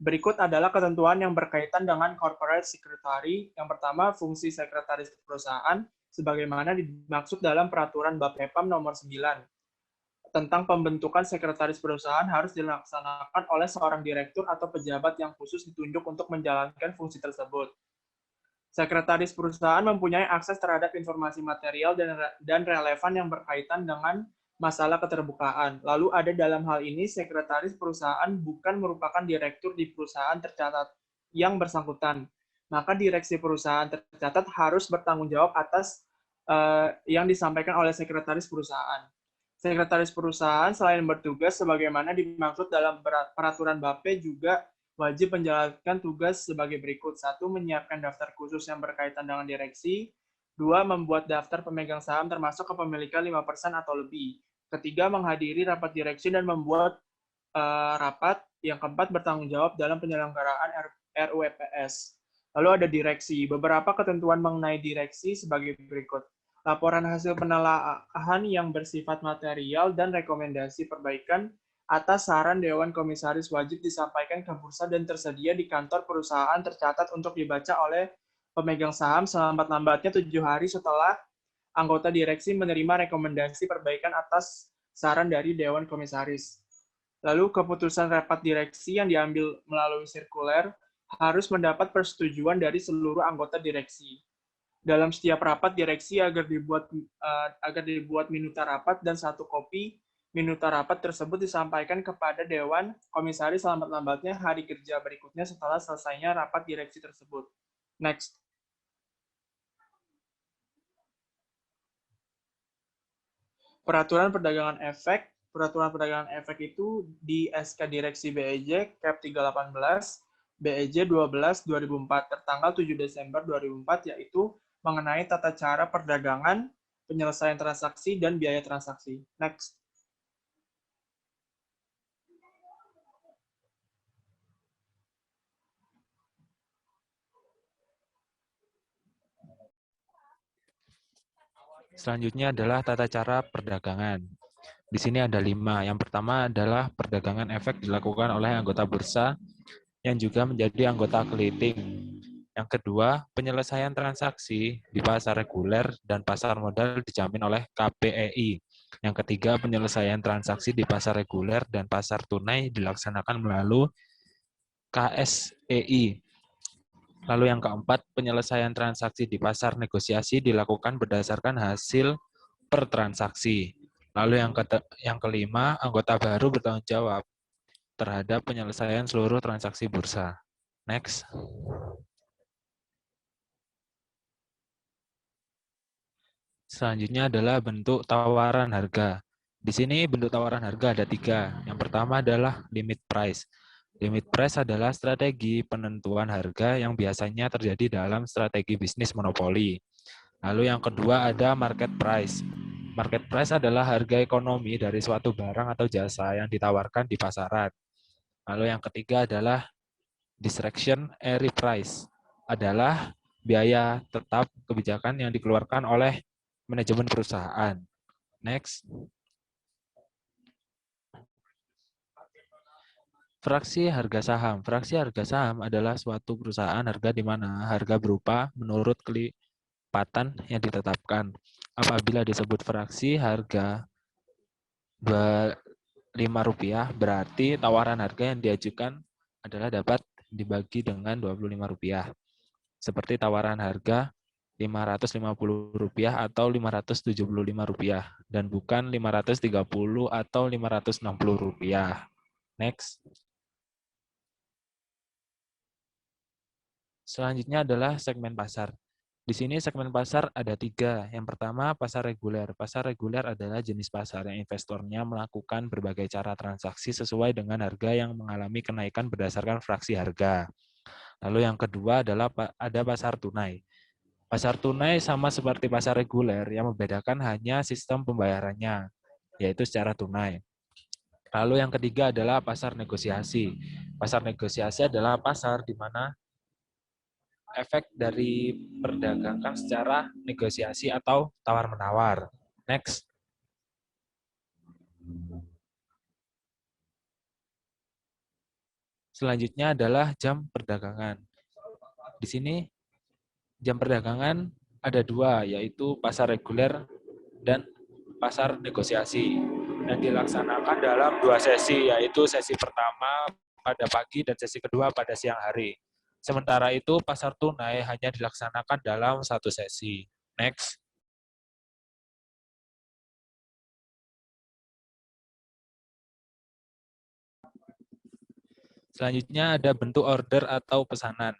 Berikut adalah ketentuan yang berkaitan dengan corporate secretary. Yang pertama, fungsi sekretaris perusahaan sebagaimana dimaksud dalam peraturan Bapepam nomor 9 tentang pembentukan sekretaris perusahaan harus dilaksanakan oleh seorang direktur atau pejabat yang khusus ditunjuk untuk menjalankan fungsi tersebut. Sekretaris perusahaan mempunyai akses terhadap informasi material dan relevan yang berkaitan dengan masalah keterbukaan. Lalu ada dalam hal ini sekretaris perusahaan bukan merupakan direktur di perusahaan tercatat yang bersangkutan. Maka direksi perusahaan tercatat harus bertanggung jawab atas yang disampaikan oleh sekretaris perusahaan. Sekretaris perusahaan selain bertugas sebagaimana dimaksud dalam peraturan BAPE juga wajib menjalankan tugas sebagai berikut. 1. Menyiapkan daftar khusus yang berkaitan dengan direksi. 2. Membuat daftar pemegang saham termasuk kepemilikan 5% atau lebih. 3. Menghadiri rapat direksi dan membuat rapat. Yang keempat, bertanggung jawab dalam penyelenggaraan RUEPS. Lalu ada direksi. Beberapa ketentuan mengenai direksi sebagai berikut. Laporan hasil penelaahan yang bersifat material dan rekomendasi perbaikan atas saran Dewan Komisaris wajib disampaikan ke bursa dan tersedia di kantor perusahaan tercatat untuk dibaca oleh pemegang saham selambat-lambatnya 7 hari setelah anggota direksi menerima rekomendasi perbaikan atas saran dari Dewan Komisaris. Lalu keputusan rapat direksi yang diambil melalui sirkuler harus mendapat persetujuan dari seluruh anggota direksi. Dalam setiap rapat direksi agar dibuat minuta rapat dan 1 kopi minuta rapat tersebut disampaikan kepada Dewan Komisaris lambat-lambatnya hari kerja berikutnya setelah selesainya rapat direksi tersebut. Next. Peraturan perdagangan efek. Peraturan perdagangan efek itu di SK Direksi BEJ Cap 318 BEJ 12/2004 tertanggal 7 Desember 2004 yaitu mengenai tata cara perdagangan, penyelesaian transaksi, dan biaya transaksi. Next. Selanjutnya adalah tata cara perdagangan. Di sini ada 5. Yang pertama adalah perdagangan efek dilakukan oleh anggota bursa yang juga menjadi anggota clearing. Yang kedua, penyelesaian transaksi di pasar reguler dan pasar modal dijamin oleh KPEI. Yang ketiga, penyelesaian transaksi di pasar reguler dan pasar tunai dilaksanakan melalui KSEI. Lalu yang keempat, penyelesaian transaksi di pasar negosiasi dilakukan berdasarkan hasil per transaksi. Lalu yang kelima, anggota baru bertanggung jawab terhadap penyelesaian seluruh transaksi bursa. Next. Selanjutnya adalah bentuk tawaran harga. Di sini bentuk tawaran harga ada 3. Yang pertama adalah limit price. Limit price adalah strategi penentuan harga yang biasanya terjadi dalam strategi bisnis monopoli. Lalu yang kedua ada market price. Market price adalah harga ekonomi dari suatu barang atau jasa yang ditawarkan di pasaran. Lalu yang ketiga adalah discretionary price, adalah biaya tetap kebijakan yang dikeluarkan oleh manajemen perusahaan. Next. Fraksi harga saham. Fraksi harga saham adalah suatu perusahaan harga di mana harga berupa menurut kelipatan yang ditetapkan. Apabila disebut fraksi harga Rp5, berarti tawaran harga yang diajukan adalah dapat dibagi dengan Rp25. Seperti tawaran harga Rp550 atau Rp575 dan bukan Rp530 atau Rp560. Next. Selanjutnya adalah segmen pasar. Di sini segmen pasar ada 3. Yang pertama, pasar reguler. Pasar reguler adalah jenis pasar yang investornya melakukan berbagai cara transaksi sesuai dengan harga yang mengalami kenaikan berdasarkan fraksi harga. Lalu yang kedua adalah ada pasar tunai. Pasar tunai sama seperti pasar reguler, yang membedakan hanya sistem pembayarannya, yaitu secara tunai. Lalu yang ketiga adalah pasar negosiasi. Pasar negosiasi adalah pasar di mana efek dari perdagangan secara negosiasi atau tawar-menawar. Next. Selanjutnya adalah jam perdagangan. Di sini jam perdagangan ada 2, yaitu pasar reguler dan pasar negosiasi. Dan dilaksanakan dalam 2 sesi, yaitu sesi pertama pada pagi dan sesi kedua pada siang hari. Sementara itu, pasar tunai hanya dilaksanakan dalam 1 sesi. Next. Selanjutnya ada bentuk order atau pesanan.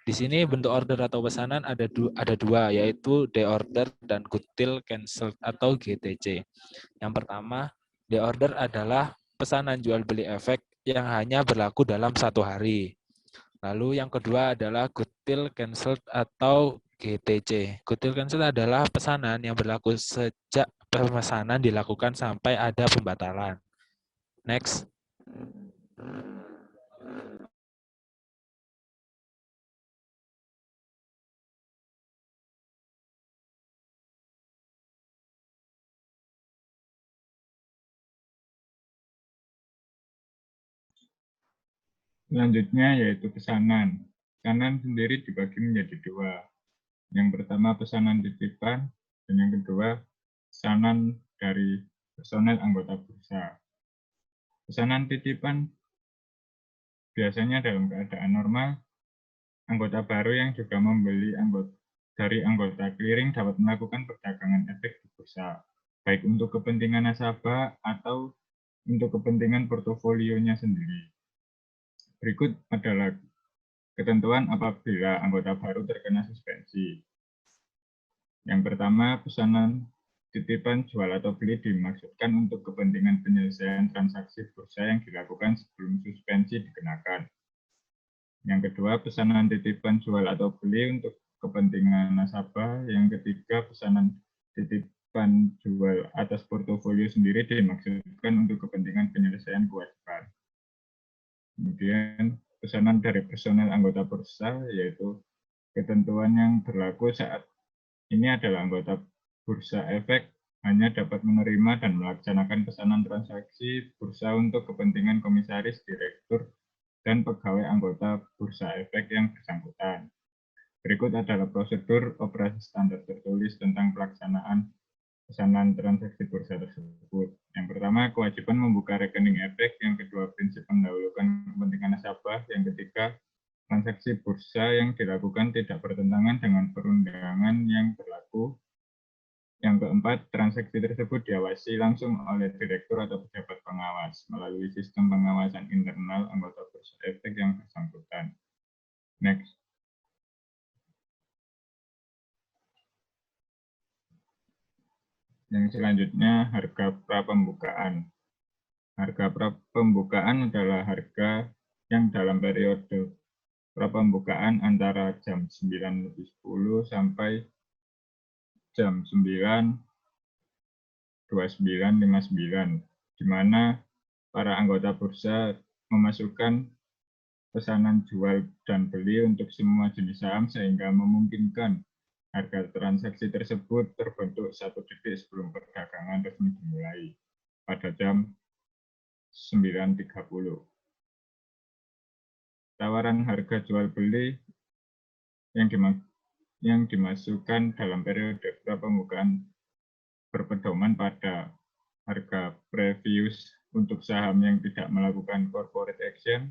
Di sini bentuk order atau pesanan ada 2, yaitu deorder dan good till cancelled atau GTC. Yang pertama, deorder adalah pesanan jual beli efek yang hanya berlaku dalam 1 hari. Lalu yang kedua adalah good till cancelled atau GTC. Good till cancelled adalah pesanan yang berlaku sejak pemesanan dilakukan sampai ada pembatalan. Next. Selanjutnya yaitu pesanan. Pesanan sendiri dibagi menjadi 2. Yang pertama pesanan titipan dan yang kedua pesanan dari personel anggota bursa. Pesanan titipan biasanya dalam keadaan normal, anggota baru yang juga membeli dari anggota clearing dapat melakukan perdagangan efek di bursa, baik untuk kepentingan nasabah atau untuk kepentingan portofolionya sendiri. Berikut adalah ketentuan apabila anggota baru terkena suspensi. Yang pertama, pesanan titipan jual atau beli dimaksudkan untuk kepentingan penyelesaian transaksi bursa yang dilakukan sebelum suspensi dikenakan. Yang kedua, pesanan titipan jual atau beli untuk kepentingan nasabah. Yang ketiga, pesanan titipan jual atas portofolio sendiri dimaksudkan untuk kepentingan penyelesaian kewajiban. Kemudian pesanan dari personel anggota bursa, yaitu ketentuan yang berlaku saat ini adalah anggota bursa efek hanya dapat menerima dan melaksanakan pesanan transaksi bursa untuk kepentingan komisaris, direktur, dan pegawai anggota bursa efek yang bersangkutan. Berikut adalah prosedur operasi standar tertulis tentang pelaksanaan pesanan transaksi bursa tersebut. Yang pertama, kewajiban membuka rekening efek. Yang kedua, prinsip mendahulukan kepentingan nasabah. Yang ketiga, transaksi bursa yang dilakukan tidak bertentangan dengan perundangan yang berlaku. Yang keempat, transaksi tersebut diawasi langsung oleh direktur atau pejabat pengawas melalui sistem pengawasan internal anggota bursa efek yang bersangkutan. Next. Yang selanjutnya, harga prapembukaan. Harga prapembukaan adalah harga yang dalam periode prapembukaan antara jam 9.10 sampai jam 9.29.59, di mana para anggota bursa memasukkan pesanan jual dan beli untuk semua jenis saham sehingga memungkinkan harga transaksi tersebut terbentuk 1 detik sebelum perdagangan resmi dimulai pada jam 9.30. Tawaran harga jual beli yang dimasukkan dalam periode pembukaan berpedoman pada harga previous untuk saham yang tidak melakukan corporate action,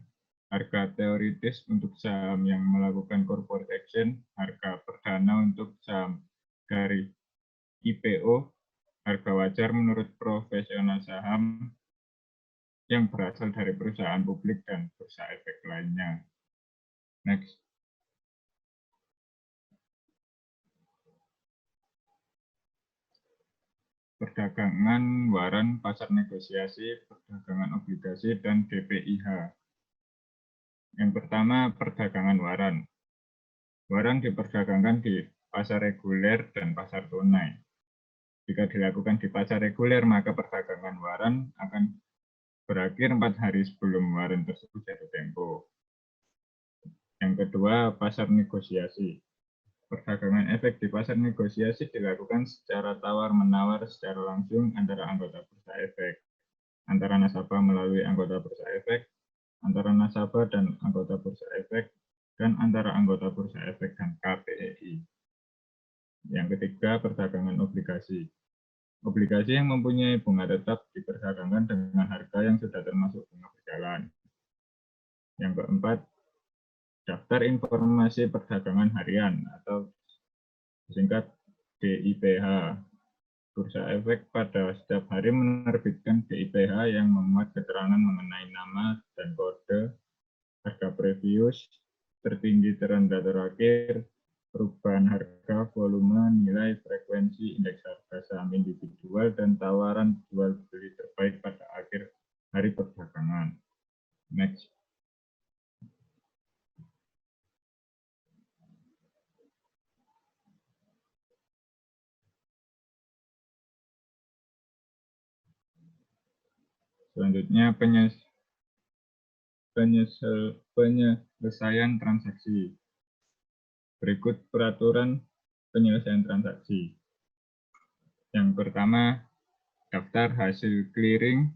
harga teoritis untuk saham yang melakukan corporate action, harga perdana untuk saham dari IPO, harga wajar menurut profesional saham yang berasal dari perusahaan publik dan bursa efek lainnya. Next. Perdagangan waran, pasar negosiasi, perdagangan obligasi, dan DPIH. Yang pertama, perdagangan waran. Waran diperdagangkan di pasar reguler dan pasar tunai. Jika dilakukan di pasar reguler, maka perdagangan waran akan berakhir 4 hari sebelum waran tersebut jatuh tempo. Yang kedua, pasar negosiasi. Perdagangan efek di pasar negosiasi dilakukan secara tawar-menawar secara langsung antara anggota bursa efek, antara nasabah melalui anggota bursa efek, antara nasabah dan anggota bursa efek, dan antara anggota bursa efek dan KPEI. Yang ketiga, perdagangan obligasi. Obligasi yang mempunyai bunga tetap diperdagangkan dengan harga yang sudah termasuk bunga berjalan. Yang keempat, daftar informasi perdagangan harian atau disingkat DIPH. Bursa efek pada setiap hari menerbitkan DIPH yang memuat keterangan mengenai nama dan kode, harga previous, tertinggi terendah terakhir, perubahan harga, volume, nilai, frekuensi, indeks harga saham individual, dan tawaran jual beli terbaik pada akhir hari perdagangan. Next. Selanjutnya penyelesaian transaksi. Berikut peraturan penyelesaian transaksi. Yang pertama, daftar hasil clearing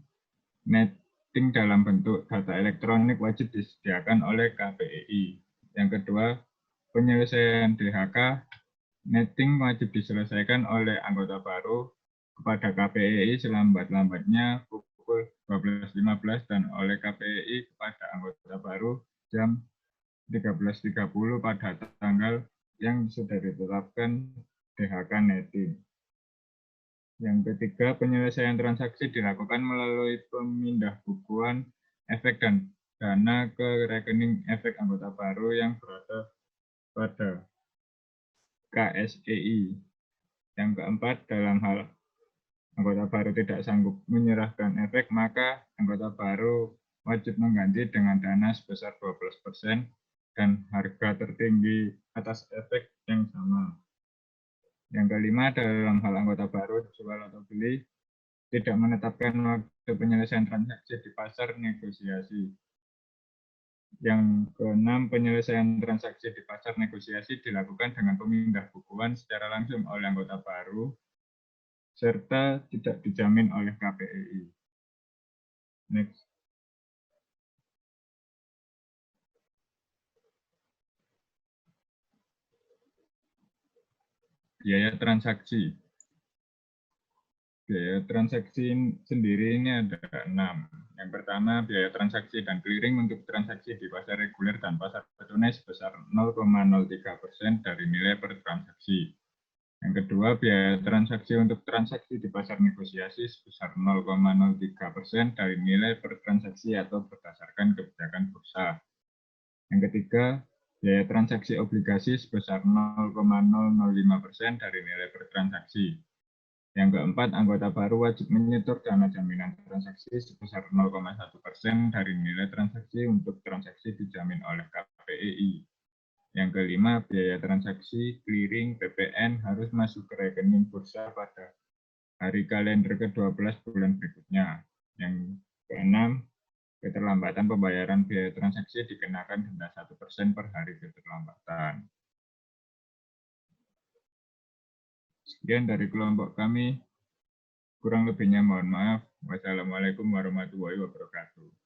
netting dalam bentuk data elektronik wajib disediakan oleh KPEI. Yang kedua, penyelesaian DHK netting wajib diselesaikan oleh anggota baru kepada KPEI selambat-lambatnya pukul 12.15 dan oleh KPEI kepada anggota baru jam 13.30 pada tanggal yang sudah ditetapkan DHK netting. Yang ketiga, penyelesaian transaksi dilakukan melalui pemindahbukuan efek dan dana ke rekening efek anggota baru yang berada pada KSEI. Yang keempat, dalam hal anggota baru tidak sanggup menyerahkan efek, maka anggota baru wajib mengganti dengan dana sebesar 12% dan harga tertinggi atas efek yang sama. Yang kelima, dalam hal anggota baru jual atau beli tidak menetapkan waktu penyelesaian transaksi di pasar negosiasi. Yang keenam, penyelesaian transaksi di pasar negosiasi dilakukan dengan pemindahbukuan secara langsung oleh anggota baru serta tidak dijamin oleh KPEI. Next. Biaya transaksi. Biaya transaksi sendiri ini ada 6. Yang pertama, biaya transaksi dan clearing untuk transaksi di pasar reguler dan pasar tunai sebesar 0,03% dari nilai per transaksi. Yang kedua, biaya transaksi untuk transaksi di pasar negosiasi sebesar 0,03% dari nilai per transaksi atau berdasarkan kebijakan bursa. Yang ketiga, biaya transaksi obligasi sebesar 0,005% dari nilai per transaksi. Yang keempat, anggota baru wajib menyetor dana jaminan transaksi sebesar 0,1% dari nilai transaksi untuk transaksi dijamin oleh KPEI. Yang kelima, biaya transaksi clearing PPN harus masuk ke rekening bursa pada hari kalender ke-12 bulan berikutnya. Yang keenam, keterlambatan pembayaran biaya transaksi dikenakan denda 1% per hari keterlambatan. Sekian dari kelompok kami. Kurang lebihnya mohon maaf. Wassalamualaikum warahmatullahi wabarakatuh.